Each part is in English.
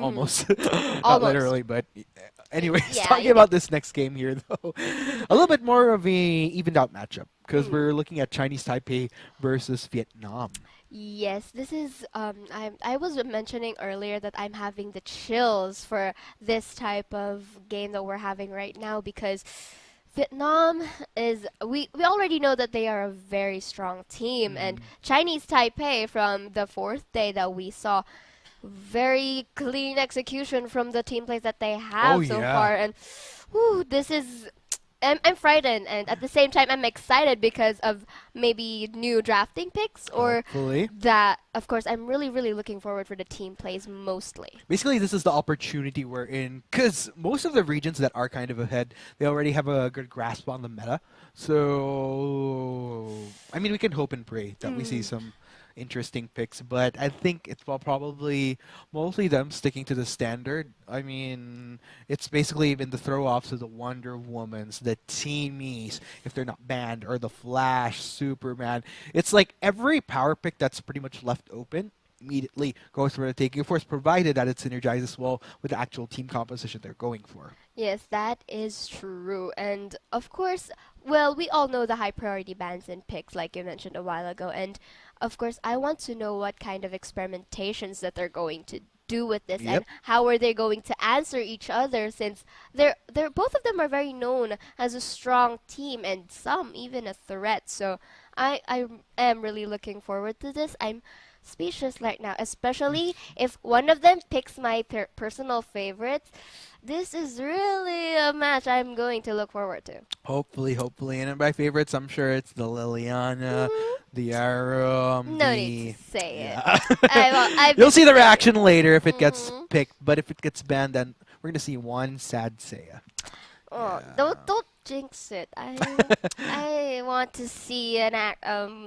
almost. Not Almost. literally, but anyways, Yeah, talking you get. about this next game here, though. A little bit more of a evened out matchup because we're looking at Chinese Taipei versus Vietnam. Yes, this is I was mentioning earlier that I'm having the chills for this type of game that we're having right now because Vietnam is we already know that they are a very strong team, and Mm. Chinese Taipei from the fourth day that we saw, very clean execution from the team plays that they Oh, have so yeah. far. And whew, this is I'm frightened, and at the same time I'm excited because of maybe new drafting picks, or Hopefully. that of course I'm really looking forward for the team plays mostly. Basically, this is the opportunity we're in because most of the regions that are kind of ahead, they already have a good grasp on the meta. So, I mean, we can hope and pray that we see some interesting picks, but I think it's probably mostly them sticking to the standard. I mean, it's basically been the throw-offs of the Wonder Womans, the Teamies, if they're not banned, or the Flash, Superman. It's like every power pick that's pretty much left open immediately goes for the taking, of course, provided that it synergizes well with the actual team composition they're going for. Yes, that is true. And of course, well, we all know the high priority bans and picks, like you mentioned a while ago. And of course, I want to know what kind of experimentations that they're going to do with this, and Yep. how are they going to answer each other, since they're both of them are very known as a strong team and some even a threat. So I am really looking forward to this. I'm speechless right now, especially if one of them picks my personal favorites. This is really a match I'm going to look forward to. Hopefully, hopefully. And my favorites, I'm sure it's the Liliana, the Arum, No need the... to say it. Yeah. I've You'll been see the saying reaction later if it gets Mhm. picked, but if it gets banned, then we're going to see one sad Seiya. Oh, Yeah. don't jinx it. I want to see an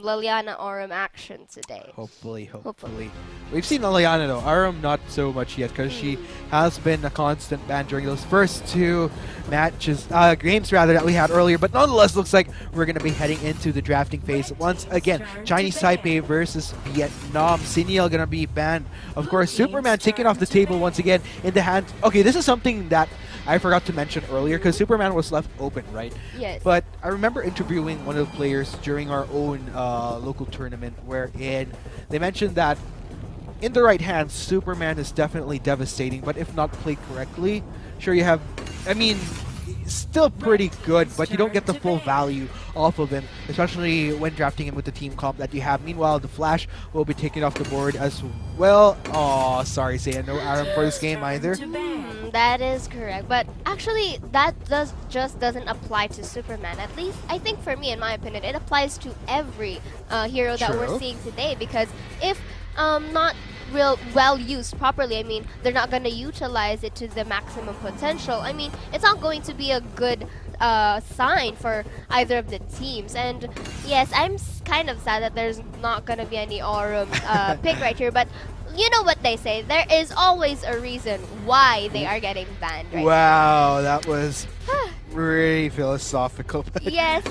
Liliana Aurum action today. Hopefully, Hopefully. hopefully. We've seen Liliana though. Arum not so much yet because she has been a constant ban during those first two games rather that we had earlier. But nonetheless, looks like we're going to be heading into the drafting phase once again. Chinese Taipei versus Vietnam. Siniel going to be banned. Of course, Superman taken off the table once again in the hand. Okay, this is something that I forgot to mention earlier because Superman was left open, right? Yes. But I remember interviewing one of the players during our own local tournament wherein they mentioned that in the right hands, Superman is definitely devastating, but if not played correctly, sure you have, I mean, still pretty good, but you don't get the full value off of him, especially when drafting him with the team comp that you have. Meanwhile, the Flash will be taken off the board as well. Oh, sorry, Seiya, no Aram for this game either. That is correct, but actually that doesn't apply to Superman. At least I think for me, in my opinion, it applies to every hero that we're True. seeing today. Because if not well used properly, I mean, they're not gonna utilize it to the maximum potential. I mean, it's not going to be a good sign for either of the teams. And yes, I'm kind of sad that there's not gonna be any Aurum pick right here, but you know what they say, there is always a reason why they are getting banned, right? Wow, that was really philosophical. Yes,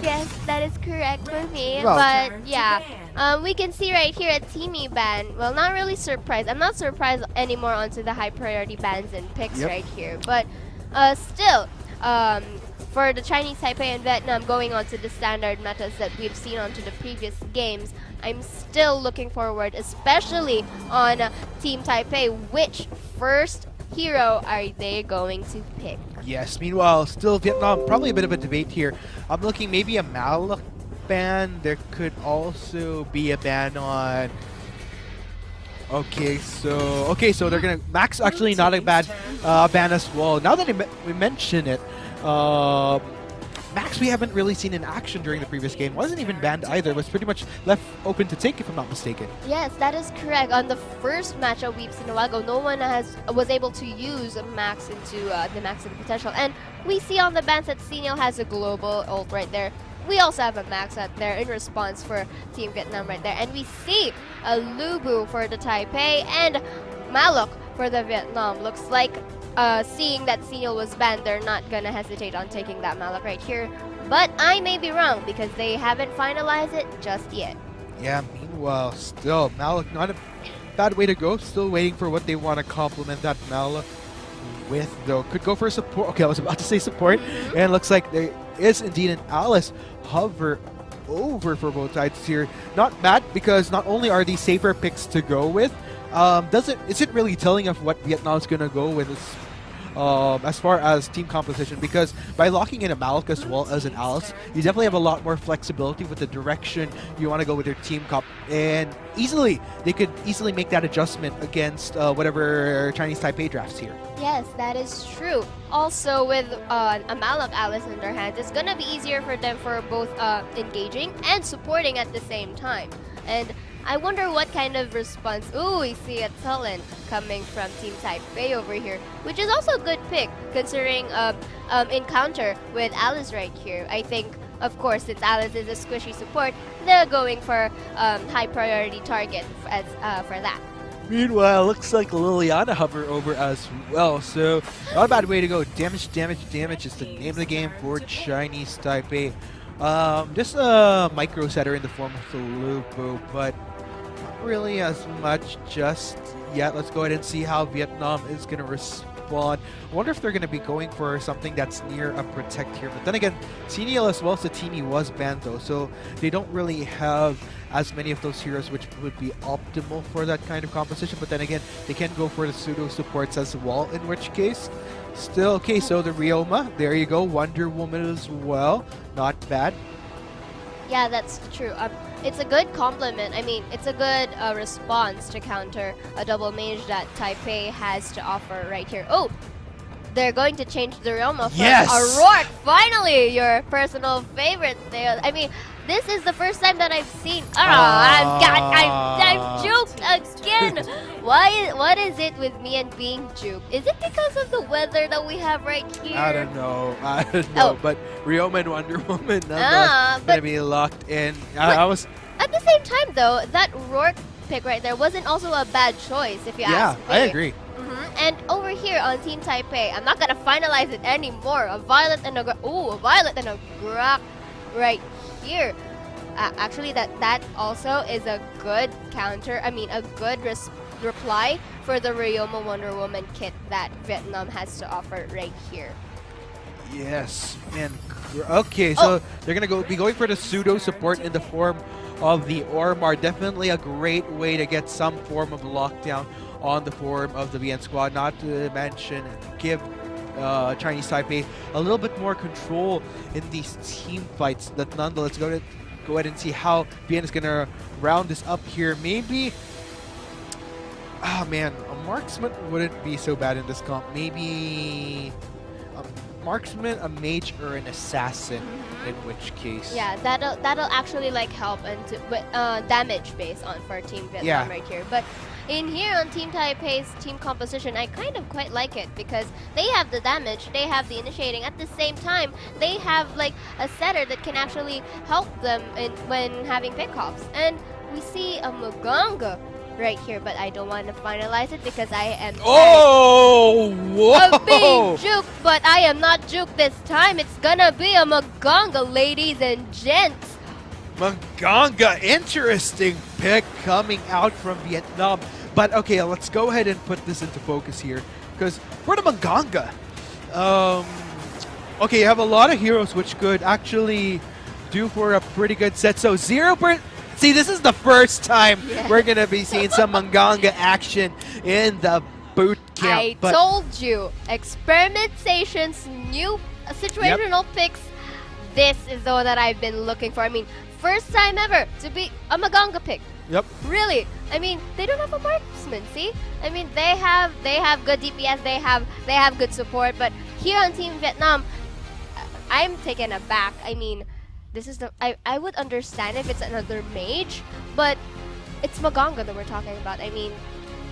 that is correct for me. Well, But yeah, we can see right here at Teamy ban. Well, not really surprised. I'm not surprised anymore onto the high priority bans and picks Yep. right here. But still, for the Chinese Taipei and Vietnam going on to the standard metas that we've seen onto the previous games, I'm still looking forward, especially on Team Taipei, which first hero are they going to pick? Yes, meanwhile, still Vietnam, probably a bit of a debate here. I'm looking maybe a Malak ban. There could also be a ban on... Okay, so they're gonna... Max actually not a bad ban as well. Now that we mention it, Max we haven't really seen in action during the previous game. Wasn't even banned either. Was pretty much left open to take if I'm not mistaken. Yes, that is correct. On the first matchup we've seen a while ago, no one was able to use Max into the maximum potential. And we see on the bans that Senial has a global ult right there. We also have a Max out there in response for Team Vietnam right there. And we see a Lubu for the Taipei and Malok for the Vietnam. Looks like seeing that Senial was banned, they're not gonna hesitate on taking that Malok right here. But I may be wrong because they haven't finalized it just yet. Yeah, meanwhile, still Malik not a bad way to go. Still waiting for what they want to complement that Mal with, though. Could go for support. Okay, I was about to say support, and looks like there is indeed an Alice hover over for both sides here. Not bad, because not only are these safer picks to go with, is it really telling of what Vietnam's gonna go with as far as team composition, because by locking in a Malik as well as an Alice, you definitely have a lot more flexibility with the direction you want to go with your team comp, and they could easily make that adjustment against whatever Chinese Taipei drafts here. Yes, that is true. Also, with a Malak Alice in their hands, it's gonna be easier for them for both engaging and supporting at the same time. And I wonder what kind of response. Ooh, we see a Tulin coming from Team Taipei over here, which is also a good pick considering encounter with Alice right here. I think, of course, since Alice is a squishy support, they're going for high priority target for that. Meanwhile, looks like Liliana hover over as well, so not a bad way to go. Damage is the name of the game for Chinese Taipei. Just a micro setter in the form of the Lupo, but not really as much just yet. Let's go ahead and see how Vietnam is going to respond. I wonder if they're going to be going for something that's near a protect here. But then again, Senial as well as Satini was banned though, so they don't really have as many of those heroes which would be optimal for that kind of composition. But then again, they can go for the pseudo supports as well, in which case still okay. So the Ryoma, there you go, Wonder Woman as well, not bad. Yeah, that's true. It's a good compliment. I mean, it's a good response to counter a double mage that Taipei has to offer right here. Oh, they're going to change the Ryoma for a Rourke. Finally, your personal favorite there. I mean, this is the first time that I've seen. I'm juked again. What is it with me and being juked? Is it because of the weather that we have right here? I don't know. But Ryoma and Wonder Woman nonetheless gonna be locked in. I was at the same time though. That Rourke pick right there wasn't also a bad choice, if you ask me. Yeah, I agree. And over here on Team Taipei, I'm not gonna finalize it anymore. A Violet and a Grak right here. Actually, that also is a good counter. I mean, a good reply for the Ryoma Wonder Woman kit that Vietnam has to offer right here. Yes, man. Okay, so they're gonna be going for the pseudo support in the form of the Ormar. Definitely a great way to get some form of lockdown on the form of the VN squad. Not to mention give Chinese Taipei a little bit more control in these team fights. But nonetheless, go ahead and see how VN is gonna round this up here. Maybe, man, a marksman wouldn't be so bad in this comp. Maybe a marksman, a mage, or an assassin. In which case, yeah, that'll actually like help and damage base on for Team Vietnam right here. But in here on Team Taipei's team composition, I kind of quite like it because they have the damage, they have the initiating. At the same time, they have like a setter that can actually help them when having pickoffs. And we see a Maganga right here, but I don't want to finalize it because I am of being juked, but I am not juked this time. It's gonna be a Maganga, ladies and gents. Maganga, interesting pick coming out from Vietnam. But okay, let's go ahead and put this into focus here, because for the Maganga, okay, you have a lot of heroes which could actually do for a pretty good set. So 0%. See, this is the first time we're gonna be seeing some Maganga action in the boot camp. I told you, experimentations, new situational picks. This is the one that I've been looking for. I mean, first time ever to be a Maganga pick. Yep. Really. I mean, they don't have a marksman, see? I mean, they have good DPS, they have good support, but here on Team Vietnam, I'm taken aback. I mean, this is I would understand if it's another mage, but it's Maganga that we're talking about. I mean,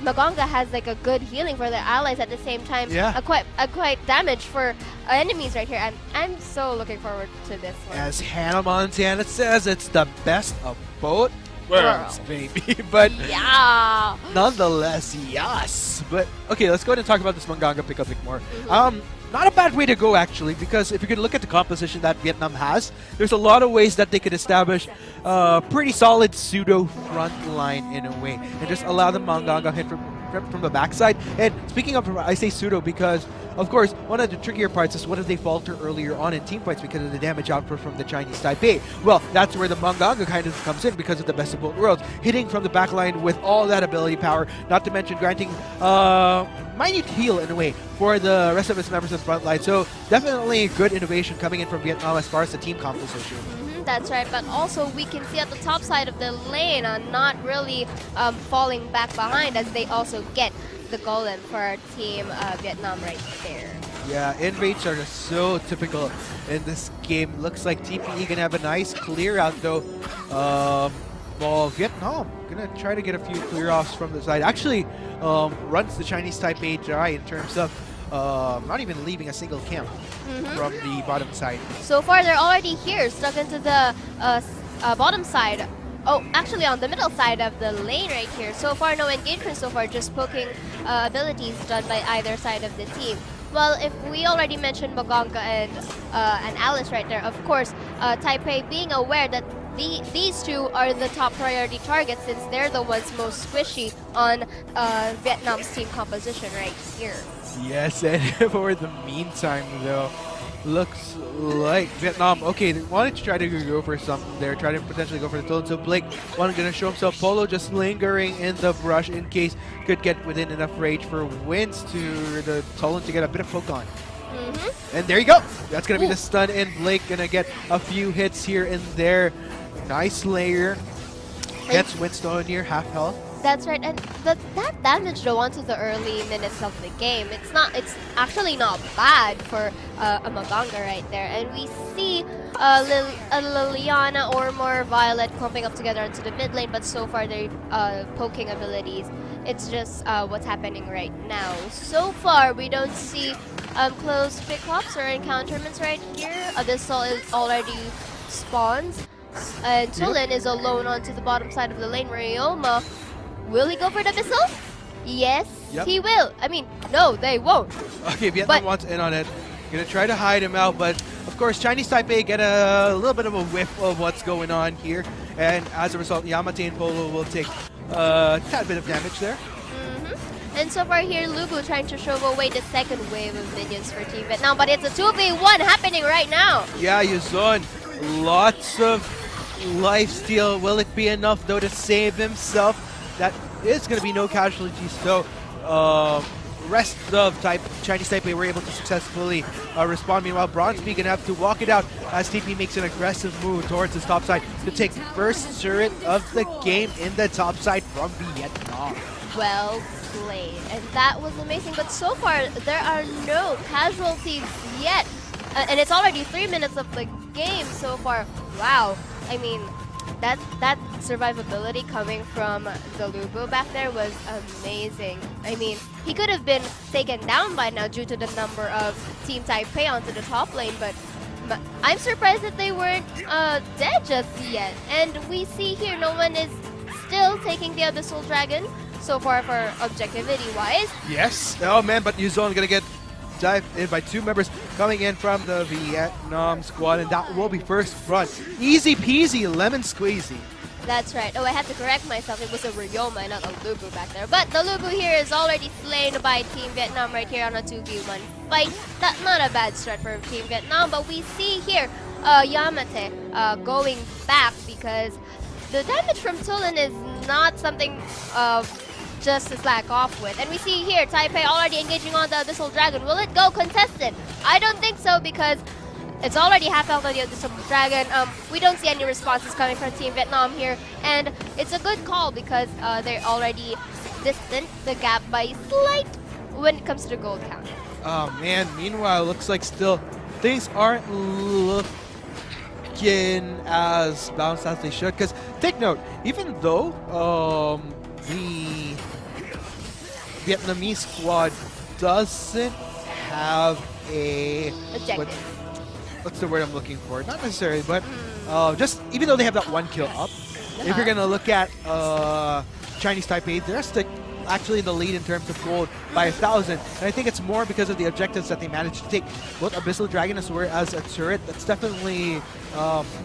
Maganga has like a good healing for their allies at the same time. Yeah. A quite damage for enemies right here. I'm so looking forward to this one. As Hannah Montana says, it's the best of both worms, maybe. But Yeah. nonetheless, yes. But okay, let's go ahead and talk about this Manganga pick a bit more. Mhm. Not a bad way to go actually, because if you could look at the composition that Vietnam has, there's a lot of ways that they could establish a pretty solid pseudo front line in a way, and just allow the Manganga hit from the backside. And speaking of, I say pseudo because, of course, one of the trickier parts is what if they falter earlier on in team fights because of the damage output from the Chinese Taipei. Well, that's where the Manganga kind of comes in because of the best of both worlds, hitting from the backline with all that ability power, not to mention granting minute heal in a way for the rest of its members of the front line. So definitely good innovation coming in from Vietnam as far as the team composition. That's right, but also we can see at the top side of the lane not really falling back behind as they also get the golem for Team Vietnam right there. Yeah, invades are just so typical in this game. Looks like TPE gonna have a nice clear out though. Well, Vietnam gonna try to get a few clear offs from the side. Actually, runs the Chinese Taipei dry in terms of not even leaving a single camp from the bottom side. So far, they're already here, stuck into the bottom side. Oh, actually on the middle side of the lane right here. So far, no engagement so far, just poking abilities done by either side of the team. Well, if we already mentioned Maganga and Alice right there, of course, Taipei being aware that these two are the top priority targets since they're the ones most squishy on Vietnam's team composition right here. Yes, and for the meantime, though, looks like Vietnam, okay, they wanted to try to go for something there, try to potentially go for the Toad. So Blake wanted to show himself. Polo just lingering in the brush in case could get within enough rage for wins to the Tolan to get a bit of poke on. And there you go. That's going to be the stun, and Blake going to get a few hits here and there. Nice layer. Gets Windstone near half health. That's right, and that damage though onto the early minutes of the game, it's actually not bad for a Maganga right there. And we see Liliana or more Violet clumping up together into the mid lane, but so far they're poking abilities. It's just what's happening right now. So far, we don't see close pickups or encounterments right here. Abyssal is already spawns, and Tulin is alone onto the bottom side of the lane. Ryoma, will he go for the Abyssal? Yes, he will. I mean, no, they won't. Okay, Vietnam wants in on it. Gonna try to hide him out, but of course, Chinese Taipei get a little bit of a whiff of what's going on here, and as a result, Yamate and Polo will take a tad bit of damage there. And so far here, Lubu trying to shove away the second wave of minions for Team Vietnam, but it's a 2v1 happening right now. Yeah, Yuzon, lots of lifesteal. Will it be enough though to save himself? That is going to be no casualties though. Rest of Chinese Taipei were able to successfully respond. Meanwhile, BronzeV going to have to walk it out as TP makes an aggressive move towards his top side to take first turret of the game in the top side from Vietnam. Well played, and that was amazing. But so far, there are no casualties yet, and it's already 3 minutes of the game so far. Wow, I mean, that survivability coming from the Lubu back there was amazing. I mean, he could have been taken down by now due to the number of Team Taipei onto the top lane, but I'm surprised that they weren't dead just yet. And we see here no one is still taking the Abyssal Dragon so far for objectivity-wise. Yes. Oh man, but Yuzon gonna get dived in by two members coming in from the Vietnam squad, and that will be first front. Easy peasy, lemon squeezy. That's right. Oh, I have to correct myself. It was a Ryoma, not a Lubu back there. But the Lubu here is already slain by Team Vietnam right here on a 2v1 fight. That's not a bad start for Team Vietnam, but we see here Yamate going back because the damage from Tulin is not something just to slack off with. And we see here Taipei already engaging on the Abyssal Dragon. Will it go contested? I don't think so because it's already half health on the Abyssal Dragon. We don't see any responses coming from Team Vietnam here. And it's a good call because they're already distant the gap by slight when it comes to the gold count. Oh man, meanwhile, looks like still things aren't looking as balanced as they should. Because take note, even though the Vietnamese squad doesn't have a Objective. what's the word I'm looking for? Not necessarily, but just even though they have that one kill up, If you're gonna look at Chinese Taipei, they're still actually in the lead in terms of gold by 1,000. And I think it's more because of the objectives that they managed to take. Both Abyssal Dragon as well as a turret, that's definitely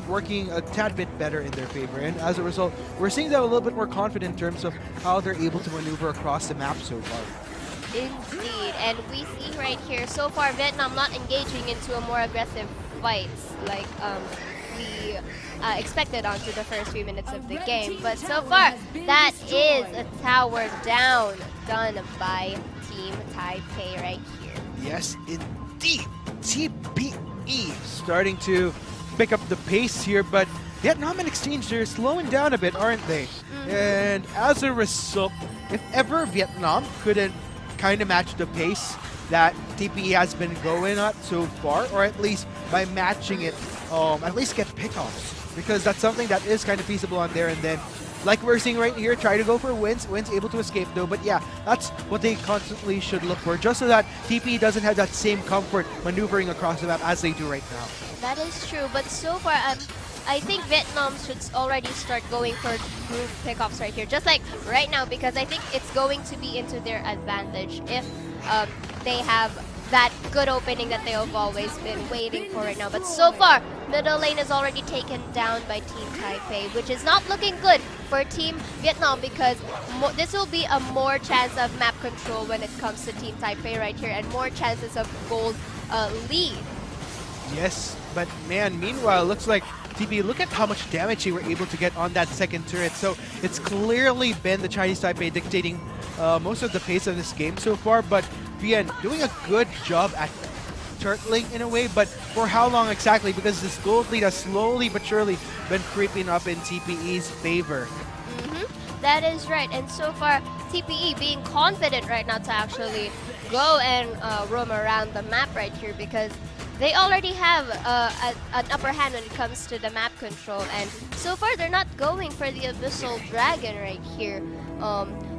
working a tad bit better in their favor. And as a result, we're seeing them a little bit more confident in terms of how they're able to maneuver across the map so far. Indeed, and we see right here, so far Vietnam not engaging into a more aggressive fights like we expected onto the first few minutes of the game. But so far, that is a tower down done by Team Taipei right here. Yes, indeed. TPE starting to pick up the pace here, but Vietnam and Exchange, they're slowing down a bit, aren't they? And as a result, if ever Vietnam couldn't kind of match the pace that TPE has been going at so far, or at least by matching it, at least get pickoffs, because that's something that is kind of feasible on there. And then, like we're seeing right here, try to go for wins. Wins able to escape though, but yeah, that's what they constantly should look for, just so that TPE doesn't have that same comfort maneuvering across the map as they do right now. That is true, but so far, I think Vietnam should already start going for group pickoffs right here, just like right now, because I think it's going to be into their advantage if they have that good opening that they have always been waiting for right now. But so far, middle lane is already taken down by Team Taipei, which is not looking good for Team Vietnam, because this will be a more chance of map control when it comes to Team Taipei right here, and more chances of gold lead. Yes, but man, meanwhile, looks like TPE, look at how much damage they were able to get on that second turret. So it's clearly been the Chinese Taipei dictating most of the pace of this game so far, but Bien doing a good job at turtling in a way, but for how long exactly? Because this gold lead has slowly but surely been creeping up in TPE's favor. That is right, and so far TPE being confident right now to actually go and roam around the map right here, because they already have an upper hand when it comes to the map control, and so far they're not going for the Abyssal Dragon right here.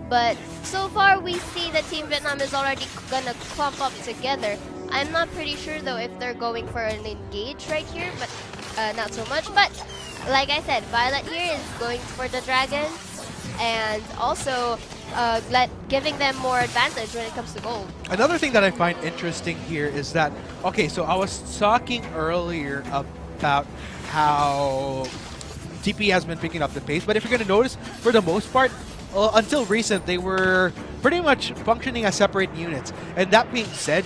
But so far we see that Team Vietnam is already gonna clump up together. I'm not pretty sure though if they're going for an engage right here, but not so much. But like I said, Violet here is going for the dragon, and also giving them more advantage when it comes to gold. Another thing that I find interesting here is that, okay, so I was talking earlier about how TPE has been picking up the pace, but if you're going to notice, for the most part, until recent, they were pretty much functioning as separate units. And that being said,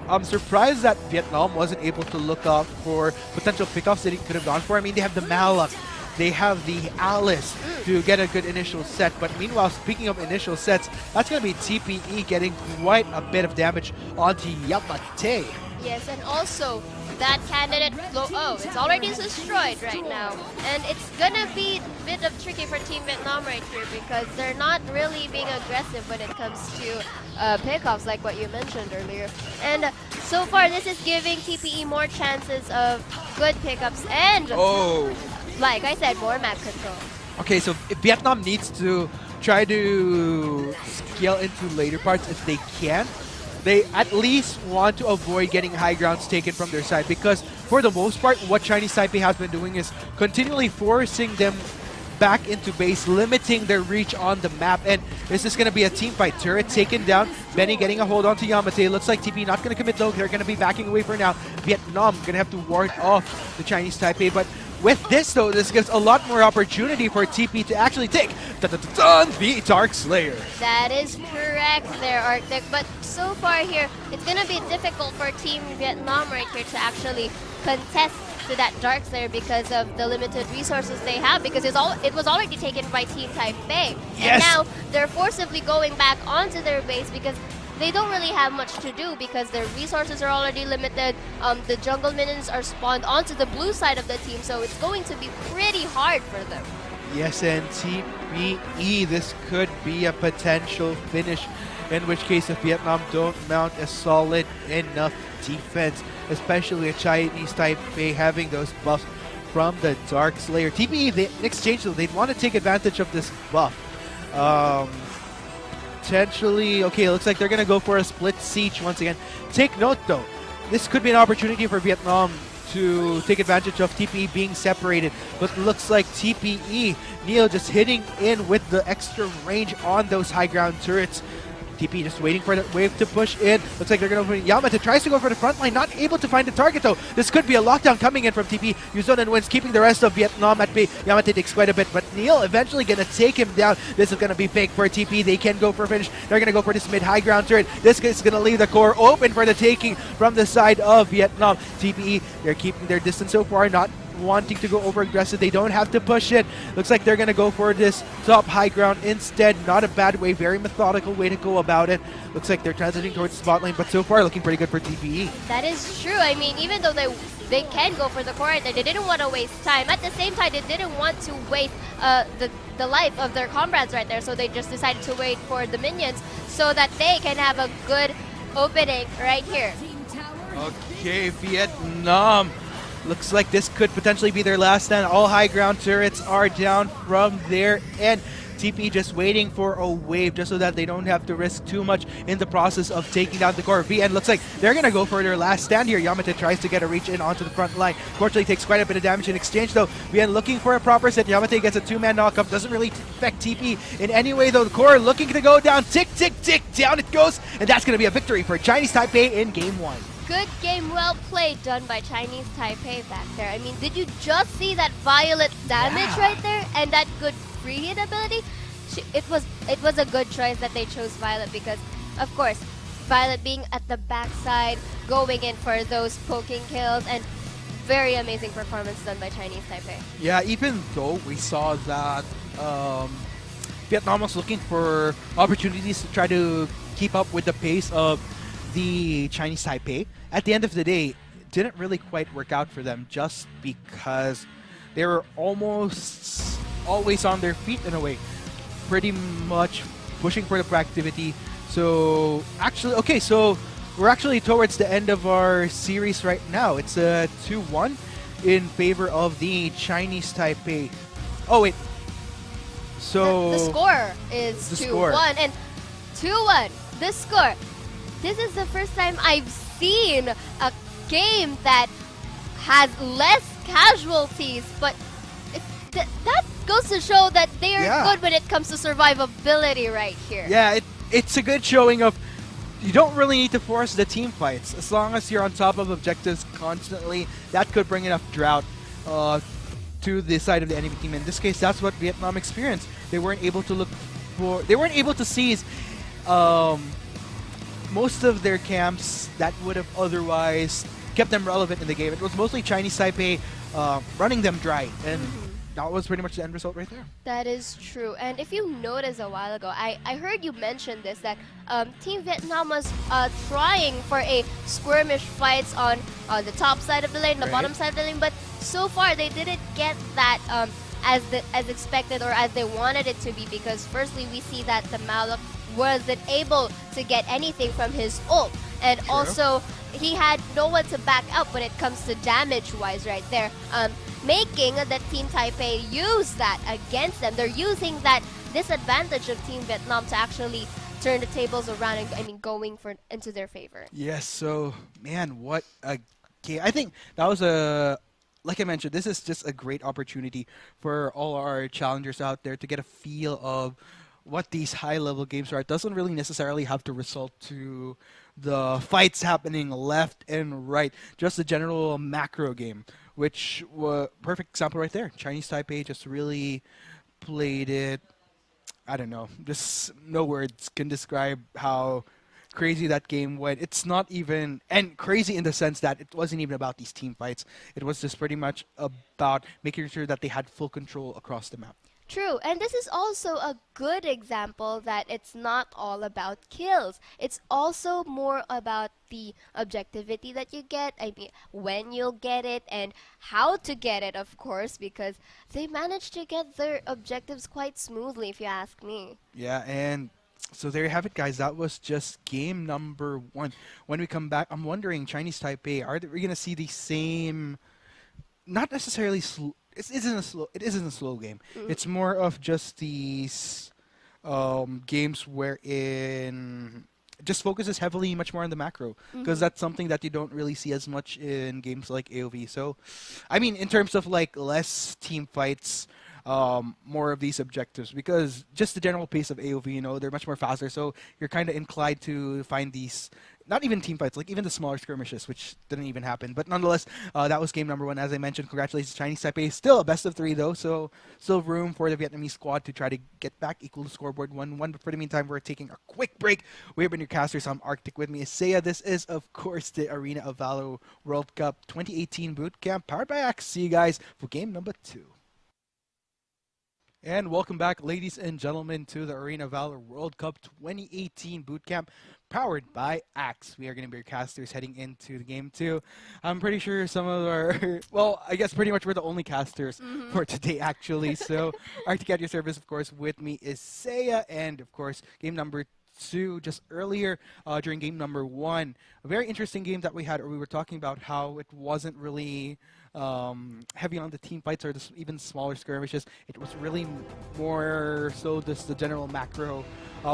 I'm surprised that Vietnam wasn't able to look out for potential pickoffs that he could have gone for. I mean, they have the Malak, they have the Alice to get a good initial set. But meanwhile, speaking of initial sets, that's going to be TPE getting quite a bit of damage onto Yamate. Yes, and also that candidate, it's already destroyed right now. And it's gonna be a bit of tricky for Team Vietnam right here, because they're not really being aggressive when it comes to pickoffs like what you mentioned earlier. And so far, this is giving TPE more chances of good pickups and, like I said, more map control. Okay, so if Vietnam needs to try to scale into later parts if they can. They at least want to avoid getting high grounds taken from their side, because for the most part, what Chinese Taipei has been doing is continually forcing them back into base, limiting their reach on the map. And this is going to be a team fight. Turret taken down. Benny getting a hold on to Yamate. Looks like TP not going to commit though. They're going to be backing away for now. Vietnam going to have to ward off the Chinese Taipei. But with this though, this gives a lot more opportunity for TP to actually take the Dark Slayer. That is correct there, Arctic. But so far here, it's going to be difficult for Team Vietnam right here to actually contest to that Dark Slayer because of the limited resources they have, because it was already taken by Team Taipei. Yes. And now they're forcibly going back onto their base because they don't really have much to do, because their resources are already limited. The jungle minions are spawned onto the blue side of the team, so it's going to be pretty hard for them. Yes, and TPE, this could be a potential finish, in which case if Vietnam don't mount a solid enough defense, especially a Chinese Taipei having those buffs from the Dark Slayer. TPE, in exchange though, they'd want to take advantage of this buff. Potentially, okay, looks like they're going to go for a split siege once again. Take note though, this could be an opportunity for Vietnam to take advantage of TPE being separated. But looks like TPE, Neil just hitting in with the extra range on those high ground turrets. TP just waiting for that wave to push in. Looks like they're going to... Yamate tries to go for the front line, not able to find the target though. This could be a lockdown coming in from TP. Yuzon and wins, keeping the rest of Vietnam at bay. Yamate takes quite a bit, but Neil eventually going to take him down. This is going to be big for TP. They can go for a finish. They're going to go for this mid-high ground turret. This is going to leave the core open for the taking from the side of Vietnam. TPE, they're keeping their distance so far, not wanting to go over aggressive. They don't have to push it. Looks like they're going to go for this top high ground instead. Not a bad way, very methodical way to go about it. Looks like they're transiting towards the spot lane, but so far looking pretty good for TPE. That is true. I mean, even though they can go for the core right there, they didn't want to waste time. At the same time, they didn't want to waste the life of their comrades right there, so they just decided to wait for the minions so that they can have a good opening right here. Okay, Vietnam. Looks like this could potentially be their last stand. All high ground turrets are down from their end. TP just waiting for a wave just so that they don't have to risk too much in the process of taking down the core. VN looks like they're going to go for their last stand here. Yamate tries to get a reach in onto the front line. Fortunately takes quite a bit of damage in exchange though. VN looking for a proper set. Yamate gets a two-man knockup. Doesn't really affect TP in any way though. The core looking to go down. Tick, tick, tick. Down it goes. And that's going to be a victory for Chinese Taipei in Game 1. Good game, well played, done by Chinese Taipei back there. I mean, did you just see that violet damage right there and that good free hit ability? It was a good choice that they chose Violet because, of course, Violet being at the backside, going in for those poking kills, and very amazing performance done by Chinese Taipei. Yeah, even though we saw that Vietnam was looking for opportunities to try to keep up with the pace of the Chinese Taipei, at the end of the day, it didn't really quite work out for them just because they were almost always on their feet in a way, pretty much pushing for the proactivity. So actually, okay, so we're actually towards the end of our series right now. It's a 2-1 in favor of the Chinese Taipei. Oh wait, so the score is 2-1 and 2-1. The score. This is the first time I've seen a game that has less casualties, but that goes to show that they are good when it comes to survivability right here. Yeah, it's a good showing of you don't really need to force the team fights. As long as you're on top of objectives constantly, that could bring enough drought to the side of the enemy team. In this case, that's what Vietnam experienced. They weren't able to seize most of their camps that would have otherwise kept them relevant in the game. It was mostly Chinese Taipei running them dry, and that was pretty much the end result right there. That is true. And if you noticed a while ago, I heard you mention this, that Team Vietnam was trying for a skirmish fights on the top side of the lane, the bottom side of the lane, but so far they didn't get that as expected or as they wanted it to be, because firstly we see that the Malok wasn't able to get anything from his ult, and also he had no one to back up when it comes to damage wise right there, making the Team Taipei use that against them. They're using that disadvantage of Team Vietnam to actually turn the tables around and going into their favor. Yes, so man, what a game. I think that was a, like I mentioned, this is just a great opportunity for all our challengers out there to get a feel of what these high-level games are. It doesn't really necessarily have to result to the fights happening left and right, just a general macro game, which was perfect example right there. Chinese Taipei just really played it. I don't know, just no words can describe how crazy that game went. It's not even, and crazy in the sense that it wasn't even about these team fights. It was just pretty much about making sure that they had full control across the map. True, and this is also a good example that it's not all about kills. It's also more about the objectivity that you get, I mean, when you'll get it and how to get it, of course, because they managed to get their objectives quite smoothly, if you ask me. Yeah, and so there you have it, guys. That was just game number 1. When we come back, I'm wondering, Chinese Taipei, are we going to see the same, not necessarily it isn't a slow game. It's more of just these games wherein just focuses heavily much more on the macro, because that's something that you don't really see as much in games like AOV. So, I mean, in terms of like less team fights, more of these objectives, because just the general pace of AOV, they're much more faster. So you're kind of inclined to find these, not even team fights, like even the smaller skirmishes, which didn't even happen. But nonetheless, that was game number 1. As I mentioned, congratulations, Chinese Taipei. Still a best of 3 though, so still room for the Vietnamese squad to try to get back, equal the scoreboard 1-1. But for the meantime, we're taking a quick break. We have been your casters. I'm Arctic, with me is Seiya. This is, of course, the Arena of Valor World Cup 2018 Bootcamp, powered by AWC. See you guys for game number 2. And welcome back, ladies and gentlemen, to the Arena Valor World Cup 2018 Bootcamp, powered by AWC. We are going to be your casters heading into the game 2. I'm pretty sure some of our, well, I guess pretty much we're the only casters for today, actually. So, Arctic at your service, of course. With me is Seiya, and of course, game number 2 just earlier during game number 1. A very interesting game that we had, or we were talking about how it wasn't really heavy on the team fights or even smaller skirmishes. It was really more so just the general macro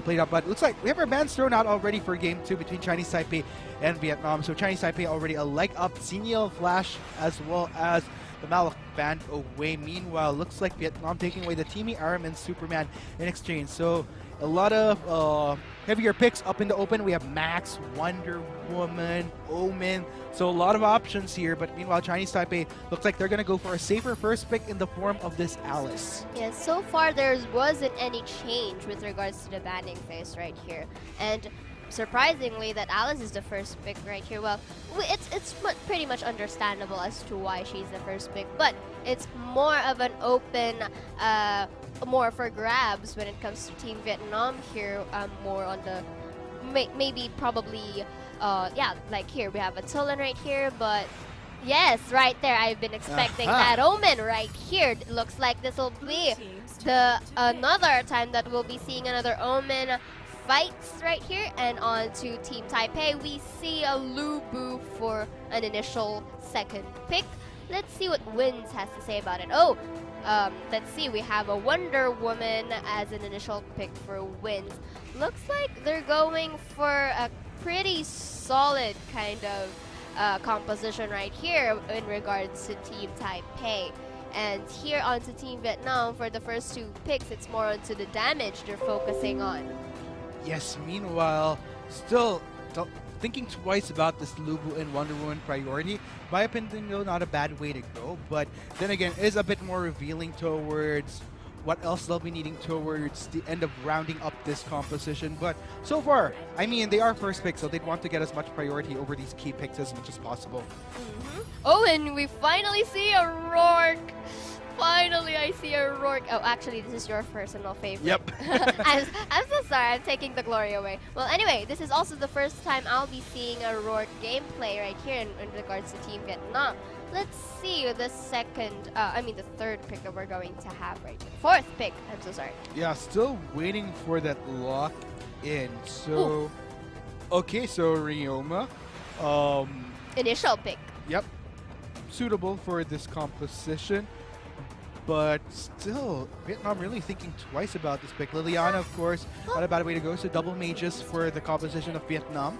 played out. But it looks like we have our bans thrown out already for game 2 between Chinese Taipei and Vietnam. So Chinese Taipei already a leg up, Xenial Flash, as well as the Malak banned away. Meanwhile, looks like Vietnam taking away the Teamy Aram and Superman in exchange. So a lot of heavier picks up in the open. We have Max, Wonder Woman, Omen. So a lot of options here. But meanwhile, Chinese Taipei looks like they're going to go for a safer first pick in the form of this Alice. Yeah, so far there wasn't any change with regards to the banning phase right here. And surprisingly, that Alice is the first pick right here. Well, it's pretty much understandable as to why she's the first pick, but it's more of an open, more for grabs when it comes to Team Vietnam here. More on the maybe probably, yeah, like here we have a Tolan right here, but yes, right there, I've been expecting that Omen right here. It looks like this will be the another time that we'll be seeing another Omen fights right here. And on to Team Taipei, we see a Lu Bu for an initial second pick. Let's see what Wins has to say about it. Oh, let's see, we have a Wonder Woman as an initial pick for Wins. Looks like they're going for a pretty solid kind of composition right here in regards to Team Taipei. And here onto Team Vietnam, for the first 2 picks, it's more onto the damage they're focusing on. Yes, meanwhile, still thinking twice about this Lubu and Wonder Woman priority. My opinion, though, not a bad way to go, but then again, is a bit more revealing towards what else they'll be needing towards the end of rounding up this composition. But so far, I mean, they are first pick, so they'd want to get as much priority over these key picks as much as possible. Oh, and we finally see a Rourke. Finally, I see a Rourke. Oh, actually, this is your personal favorite. Yep. I'm so sorry. I'm taking the glory away. Well, anyway, this is also the first time I'll be seeing a Rourke gameplay right here in regards to Team Vietnam. Let's see the the third pick that we're going to have right here. Fourth pick. I'm so sorry. Yeah, still waiting for that lock in. So, okay, so Ryoma. Initial pick. Yep. Suitable for this composition. But still, Vietnam really thinking twice about this pick. Liliana, of course, not a bad way to go. So double mages for the composition of Vietnam.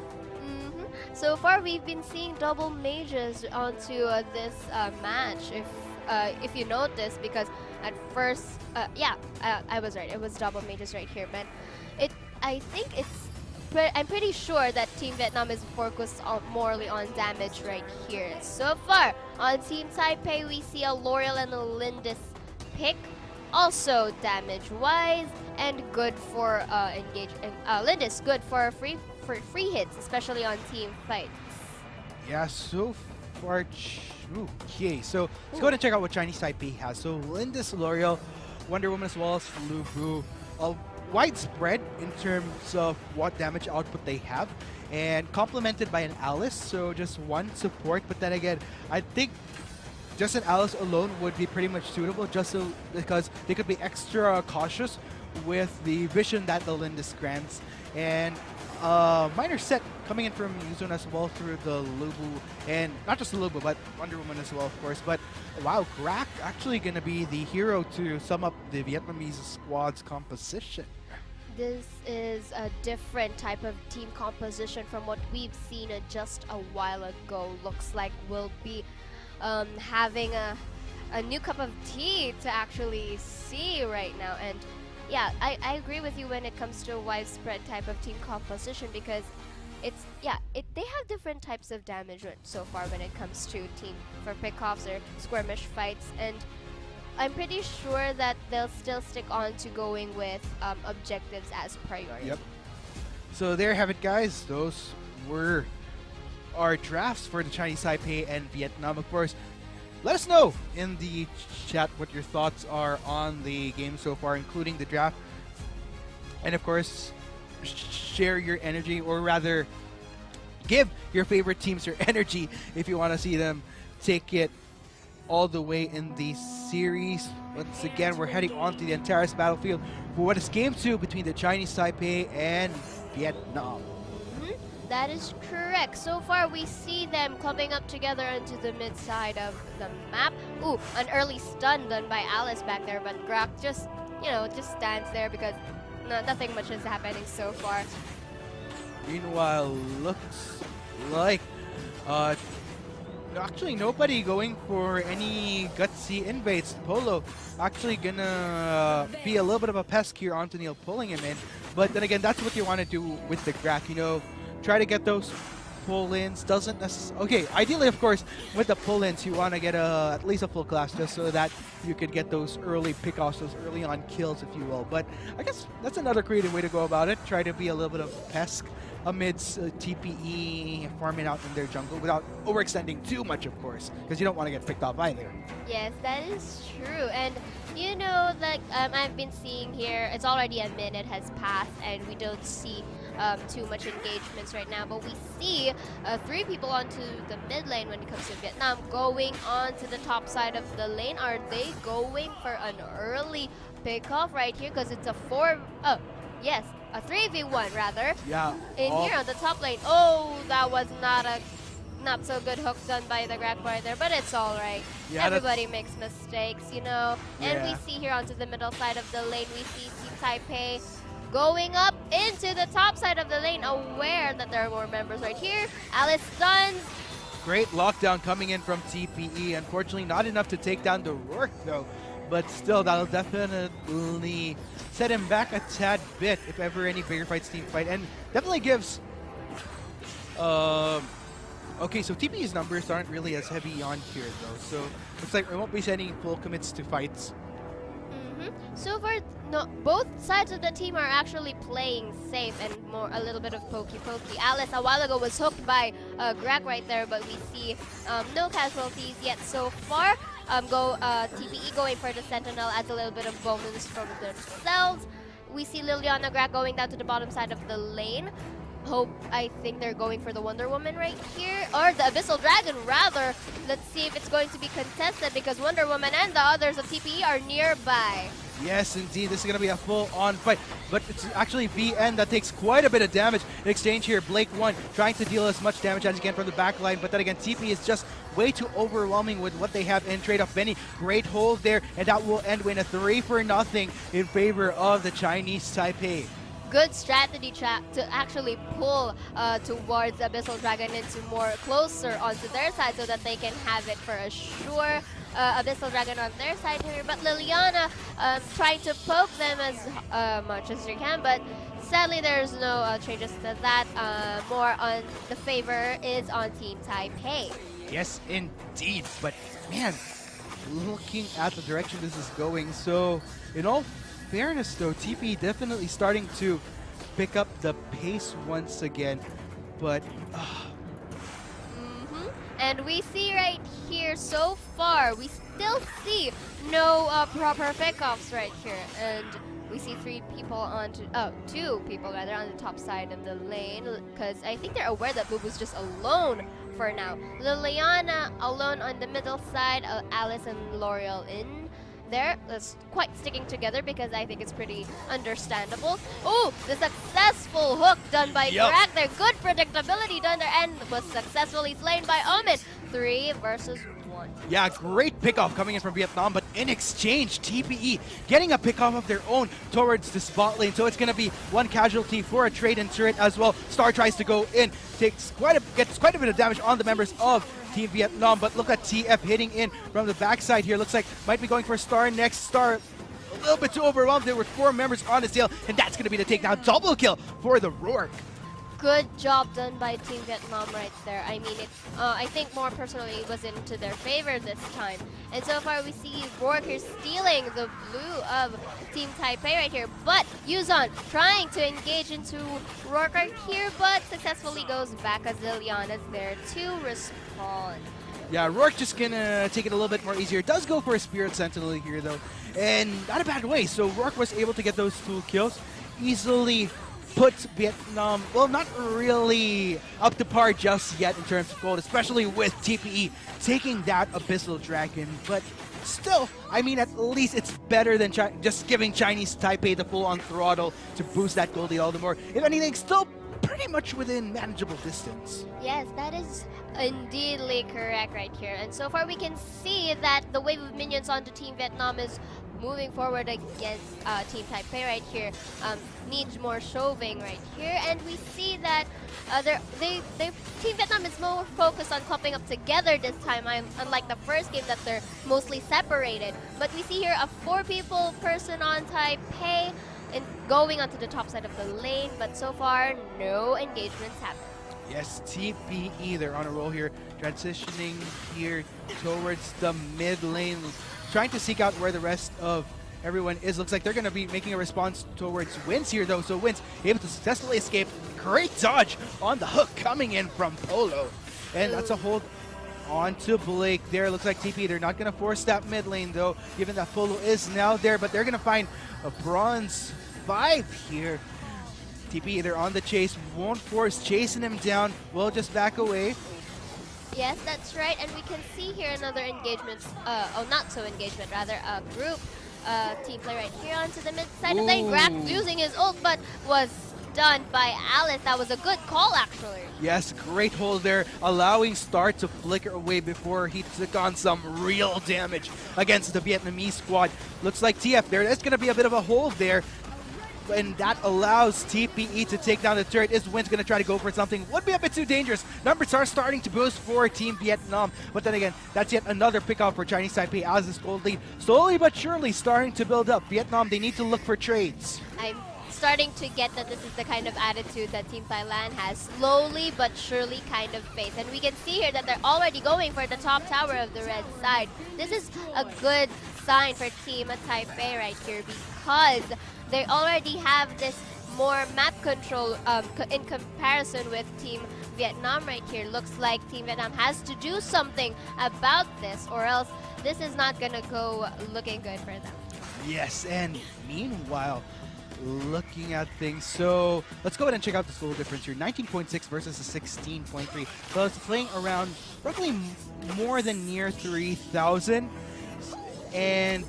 So far, we've been seeing double mages onto this match. If you notice, because at first, I was right. It was double mages right here, but I think I'm pretty sure that Team Vietnam is focused morely on damage right here. So far, on Team Taipei, we see a L'Oreal and a Lindis pick. Also damage-wise, and good for Lindis, good for free hits, especially on team fights. Yeah, so far, okay. So let's go ahead and check out what Chinese Taipei has. So Lindis, L'Oreal, Wonder Woman, as well as Lu Bu. Widespread in terms of what damage output they have, and complemented by an Alice, so just one support. But then again, I think just an Alice alone would be pretty much suitable, just so because they could be extra cautious with the vision that the Lindis grants. And minor set coming in from Yuzon as well through the Lubu, and not just the Lubu, but Wonder Woman as well, of course. But wow, Grak actually going to be the hero to sum up the Vietnamese squad's composition. this is a different type of team composition from what we've seen just a while ago. Looks like we'll be having a new cup of tea to actually see right now. And yeah, I agree with you when it comes to a widespread type of team composition, because they have different types of damage so far when it comes to team for pickoffs or skirmish fights, and I'm pretty sure that they'll still stick on to going with objectives as priority. Yep. So there you have it, guys. Those were our drafts for the Chinese Taipei and Vietnam. Of course, let us know in the chat what your thoughts are on the game so far, including the draft. And of course, share your energy, or rather, give your favorite teams your energy if you want to see them take it all the way in the series. Once again, we're heading on to the Antares battlefield for what is Game 2 between the Chinese Taipei and Vietnam. That is correct. So far, we see them clumping up together into the mid side of the map. Ooh, an early stun done by Alice back there, but Grak just stands there because nothing much is happening so far. Meanwhile, looks like actually nobody going for any gutsy invades. Polo actually gonna be a little bit of a pest here onto Neil, pulling him in. But then again, that's what you want to do with the Grak, you know, try to get those pull-ins. Doesn't necessarily... Okay, ideally, of course, with the pull-ins, you want to get at least a full class just so that you could get those early pickoffs, those early on kills, if you will. But I guess that's another creative way to go about it. Try to be a little bit of pest amidst TPE farming out in their jungle without overextending too much, of course, because you don't want to get picked off either. Yes, that is true. And you know, like I've been seeing here, it's already a minute has passed and we don't see too much engagements right now, but we see 3 people onto the mid lane when it comes to Vietnam going on to the top side of the lane. Are they going for an early pickoff right here? Because it's a 3v1 rather. Yeah. In here on the top lane. Oh, that was not so good hook done by the Grak right there, but it's all right. Yeah, everybody makes mistakes, you know. And Yeah. we see here onto the middle side of the lane, we see Team Taipei going up into the top side of the lane, aware that there are more members right here. Alice stuns. Great lockdown coming in from TPE. Unfortunately, not enough to take down the Rourke, though. But still, that'll definitely set him back a tad bit if ever any bigger fights team fight. And definitely gives... Okay, so TPE's numbers aren't really as heavy on here, though. So looks like we won't be sending full commits to fights. So far, no, both sides of the team are actually playing safe and a little bit of pokey. Alice a while ago was hooked by Grak right there, but we see no casualties yet so far. TPE going for the Sentinel adds a little bit of bonus from themselves. We see Liliana Grak going down to the bottom side of the lane. I think they're going for the Wonder Woman right here, or the Abyssal Dragon rather. Let's see if it's going to be contested because Wonder Woman and the others of TPE are nearby. Yes, indeed, this is going to be a full-on fight, but it's actually VN that takes quite a bit of damage in exchange here. Blake 1 trying to deal as much damage as he can from the back line, but then again, TP is just way too overwhelming with what they have in trade-off. Benny, great hold there, and that will end with a 3-0 in favor of the Chinese Taipei. Good strategy to actually pull towards Abyssal Dragon into more closer onto their side so that they can have it for a sure Abyssal Dragon on their side here. But Liliana trying to poke them as much as she can, but sadly there's no changes to that. More on the favor is on Team Taipei. Yes, indeed, but man, looking at the direction this is going, so in all fairness though, TP definitely starting to pick up the pace once again, but And we see right here so far, we still see no proper pickoffs right here, and we see 2 people on the top side of the lane, because I think they're aware that Bubu's just alone for now. Liliana alone on the middle side, Alice and L'Oreal in there. Quite sticking together because I think it's pretty understandable. Oh, the successful hook done by Greg there. Good predictability done there and was successfully slain by Omen. 3 versus 1. Yeah, great pickoff coming in from Vietnam, but in exchange, TPE getting a pickoff of their own towards the spot lane. So it's going to be one casualty for a trade in turret as well. Star tries to go in, gets quite a bit of damage on the members of Team Vietnam, but look at TF hitting in from the backside here. Looks like might be going for Star next. Star a little bit too overwhelmed. There were 4 members on his tail, and that's going to be the takedown. Double kill for the Rourke. Good job done by Team Vietnam right there. I mean, I think more personally it was into their favor this time. And so far we see Rourke here stealing the blue of Team Taipei right here. But Yuzon trying to engage into Rourke right here, but successfully goes back as Liliana's there to respond. Yeah, Rourke just gonna take it a little bit more easier. Does go for a Spirit Sentinel here though, and not a bad way. So Rourke was able to get those 2 kills, easily puts Vietnam, well, not really up to par just yet in terms of gold, especially with TPE taking that Abyssal Dragon. But still, I mean, at least it's better than just giving Chinese Taipei the full-on throttle to boost that gold lead all the more. If anything, still pretty much within manageable distance. Yes, that is indeedly correct right here. And so far we can see that the wave of minions onto Team Vietnam is moving forward against Team Taipei right here. Needs more shoving right here, and we see that Team Vietnam is more focused on clumping up together this time, unlike the first game that they're mostly separated. But we see here a 4-people person on Taipei and going onto the top side of the lane, but so far no engagements happen. Yes, TPE, they're on a roll here, transitioning here towards the mid lane, trying to seek out where the rest of everyone is. Looks like they're going to be making a response towards Wins here though, so Wins able to successfully escape. Great dodge on the hook coming in from Polo. And that's a hold on to Blake there. Looks like TP, they're not going to force that mid lane though, given that Polo is now there, but they're going to find a BronzeV here. TP, they're on the chase, won't force chasing him down, will just back away. Yes, that's right, and we can see here another engagement, not so engagement, rather a group team play right here onto the mid side. And then Grax using his ult, but was done by Alice. That was a good call, actually. Yes, great hold there, allowing Star to flicker away before he took on some real damage against the Vietnamese squad. Looks like TF, there's going to be a bit of a hold there, and that allows TPE to take down the turret. Is Win's going to try to go for something? Would be a bit too dangerous. Numbers are starting to boost for Team Vietnam, but then again, that's yet another pickoff for Chinese Taipei as this gold lead slowly but surely starting to build up. Vietnam, they need to look for trades. I'm starting to get that this is the kind of attitude that Team Thailand has slowly but surely kind of faced. And we can see here that they're already going for the top tower of the red side. This is a good sign for Team Taipei right here because they already have this more map control in comparison with Team Vietnam right here. Looks like Team Vietnam has to do something about this or else this is not gonna go looking good for them. Yes, and meanwhile, looking at things, so let's go ahead and check out the score difference here. 19.6 versus a 16.3. So it's playing around roughly more than near 3,000. And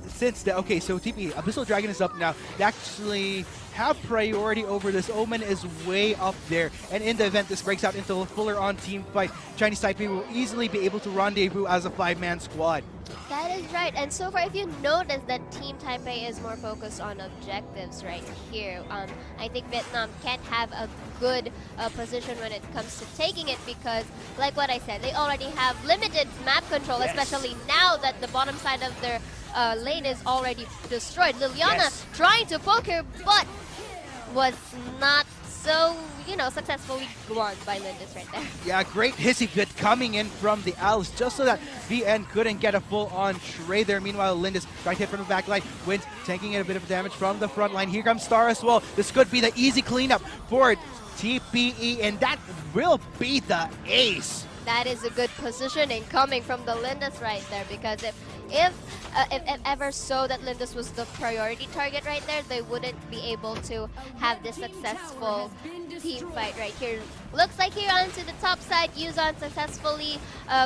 since the, okay, so TP, Abyssal Dragon is up now. They actually have priority over this. Omen is way up there. And in the event this breaks out into a fuller on team fight, Chinese Taipei will easily be able to rendezvous as a 5-man squad. That is right, and so far if you notice that Team Taipei is more focused on objectives right here, I think Vietnam can't have a good position when it comes to taking it because, like what I said, they already have limited map control, especially now that the bottom side of their lane is already destroyed. Liliana trying to poke her, but was not so, successfully won by Lindis right there. Yeah, great hissy fit coming in from the Alice just so that VN couldn't get a full-on trade there. Meanwhile, Lindis trying to hit from the back line, Wins taking a bit of damage from the front line. Here comes Star as well. This could be the easy cleanup for TPE, and that will be the ace. That is a good positioning coming from the Lindis right there because if ever so that Lindis was the priority target right there, they wouldn't be able to have this successful team fight right here. Looks like here onto the top side, Yuzon successfully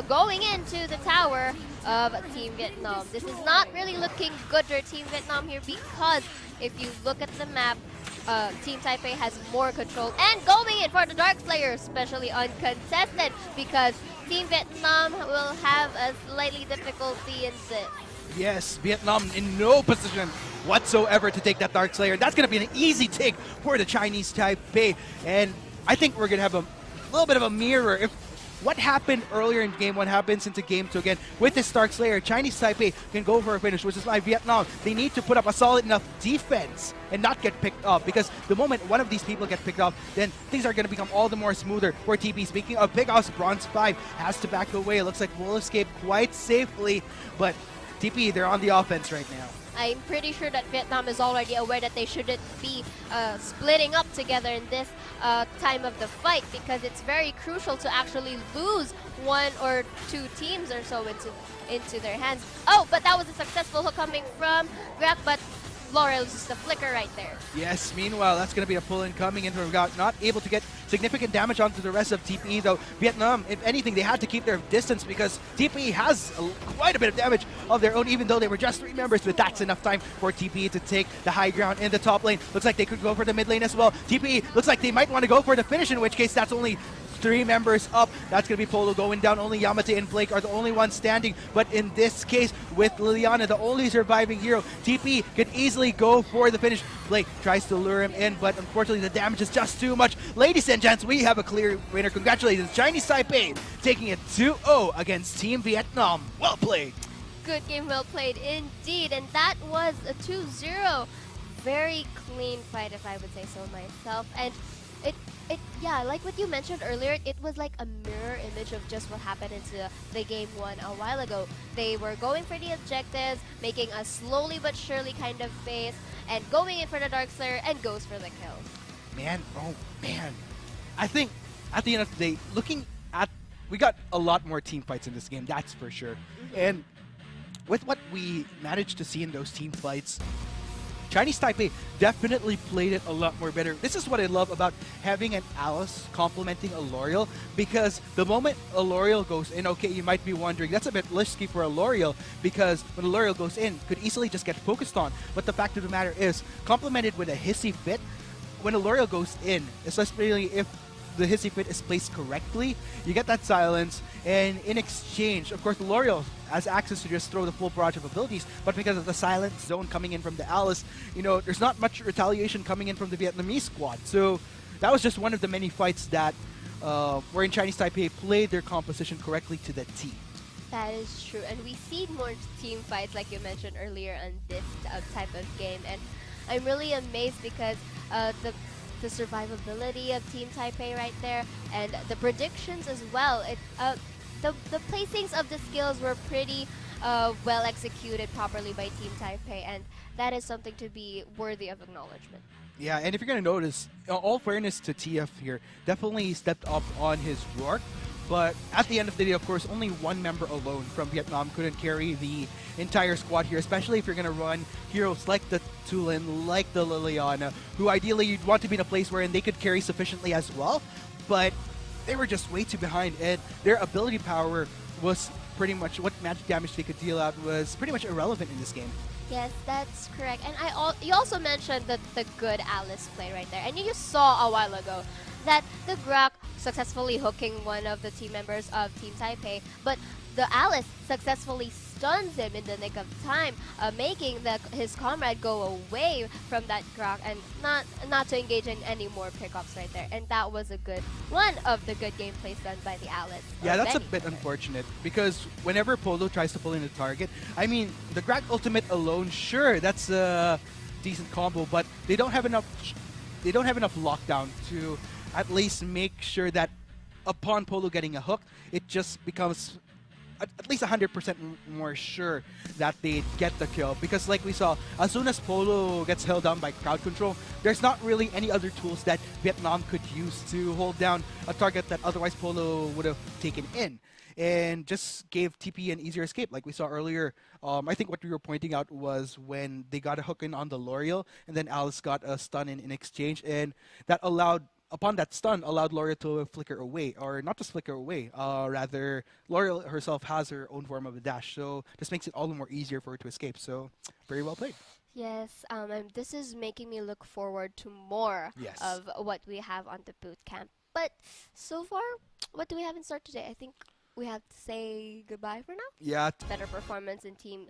going into the tower of Team Vietnam. This is not really looking good for Team Vietnam here because if you look at the map, Team Taipei has more control and going in for the Dark Slayer, especially uncontested, because Team Vietnam will have a slightly difficulty in this. Yes, Vietnam in no position whatsoever to take that Dark Slayer. That's going to be an easy take for the Chinese Taipei. And I think we're going to have a little bit of a mirror. If what happened earlier in Game 1 happens into Game 2 again, with this Dark Slayer, Chinese Taipei can go for a finish, which is why Vietnam, they need to put up a solid enough defense and not get picked up, because the moment one of these people get picked up, then things are going to become all the more smoother for TP. Speaking of Big House, BronzeV has to back away. It looks like we'll escape quite safely, but TP, they're on the offense right now. I'm pretty sure that Vietnam is already aware that they shouldn't be splitting up together in this time of the fight, because it's very crucial to actually lose one or two teams or so into their hands. Oh, but that was a successful hook coming from Grab, but Laurel's just a flicker right there. Yes, meanwhile, that's going to be a pull-in coming in from Gao. Not able to get significant damage onto the rest of TPE, though. Vietnam, if anything, they had to keep their distance because TPE has quite a bit of damage of their own, even though they were just 3 members, but that's enough time for TPE to take the high ground in the top lane. Looks like they could go for the mid lane as well. TPE looks like they might want to go for the finish, in which case that's only 3 members up. That's going to be Polo going down. Only Yamate and Blake are the only ones standing. But in this case, with Liliana, the only surviving hero, TP could easily go for the finish. Blake tries to lure him in, but unfortunately the damage is just too much. Ladies and gents, we have a clear winner. Congratulations, Chinese Taipei, taking it 2-0 against Team Vietnam. Well played. Good game, well played indeed. And that was a 2-0. Very clean fight, if I would say so myself. And yeah, like what you mentioned earlier, it was like a mirror image of just what happened into the Game 1 a while ago. They were going for the objectives, making a slowly but surely kind of pace, and going in for the Dark Slayer, and goes for the kill. Man, oh man. I think at the end of the day, looking at, we got a lot more team fights in this game, that's for sure. And with what we managed to see in those team fights, Chinese Taipei definitely played it a lot more better. This is what I love about having an Alice complementing a L'Oreal, because the moment a L'Oreal goes in, okay, you might be wondering, that's a bit risky for a L'Oreal, because when a L'Oreal goes in, could easily just get focused on. But the fact of the matter is, complemented with a hissy fit, when a L'Oreal goes in, especially if the hissy fit is placed correctly, you get that silence, and in exchange, of course, the L'Oreal has access to just throw the full barrage of abilities, but because of the silent zone coming in from the Alice, you know, there's not much retaliation coming in from the Vietnamese squad. So that was just one of the many fights that wherein Chinese Taipei played their composition correctly to the T. That is true, and we see more team fights like you mentioned earlier on this type of game, and I'm really amazed because the survivability of Team Taipei right there, and the predictions as well. The placings of the skills were pretty well executed properly by Team Taipei, and that is something to be worthy of acknowledgement. Yeah, and if you're going to notice, all fairness to TF here, definitely stepped up on his Rourke. But at the end of the day, of course, only one member alone from Vietnam couldn't carry the entire squad here, especially if you're going to run heroes like the Tulin, like the Liliana, who ideally you'd want to be in a place wherein they could carry sufficiently as well. But they were just way too behind, and their ability power was pretty much, what magic damage they could deal out was pretty much irrelevant in this game. Yes, that's correct. And you also mentioned the good Alice play right there. And you just saw a while ago that the Grok successfully hooking one of the team members of Team Taipei, but the Alice successfully stuns him in the nick of time, making his comrade go away from that Grok and not to engage in any more pickups right there. And that was a good one of the good gameplays done by the Alice. Yeah, that's a bit unfortunate, because whenever Polo tries to pull in a target, I mean, the Grok ultimate alone, sure, that's a decent combo, but they don't have enough lockdown to at least make sure that upon Polo getting a hook, it just becomes at least 100% more sure that they get the kill. Because like we saw, as soon as Polo gets held down by crowd control, there's not really any other tools that Vietnam could use to hold down a target that otherwise Polo would have taken in, and just gave TP an easier escape. Like we saw earlier, I think what we were pointing out was when they got a hook in on the L'Oreal, and then Alice got a stun in exchange, and that allowed upon that stun, allowed Laura to flicker away, or not just flicker away. Rather, Laura herself has her own form of a dash, so this makes it all the more easier for her to escape. So, very well played. Yes, and this is making me look forward to more Yes. of what we have on the boot camp. But so far, what do we have in store today? I think we have to say goodbye for now. Yeah. Better performance in team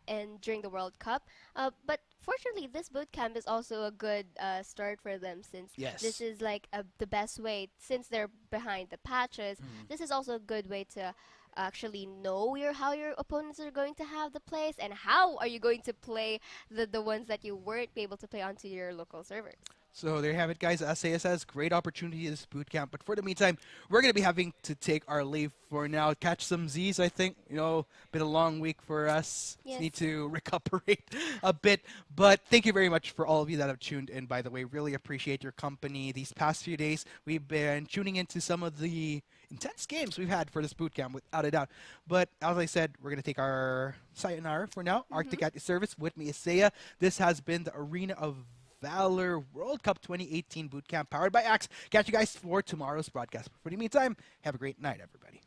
and during the World Cup. But fortunately, this boot camp is also a good start for them since Yes. this is like the best way since they're behind the patches. This is also a good way to actually know how your opponents are going to have the plays and how are you going to play the ones that you weren't able to play onto your local servers. So there you have it, guys. SAS has great opportunity this boot camp, but for the meantime, we're gonna be having to take our leave for now. Catch some Z's, I think. Been a long week for us. Yes. Just need to recuperate a bit. But thank you very much for all of you that have tuned in. By the way, really appreciate your company these past few days. We've been tuning into some of the intense games we've had for this boot camp, without a doubt. But as I said, we're gonna take our sayonara for now. Arctic at your service. With me is Seiya. This has been the Arena of Valor World Cup 2018 Bootcamp powered by Axe. Catch you guys for tomorrow's broadcast. For the meantime, have a great night, everybody.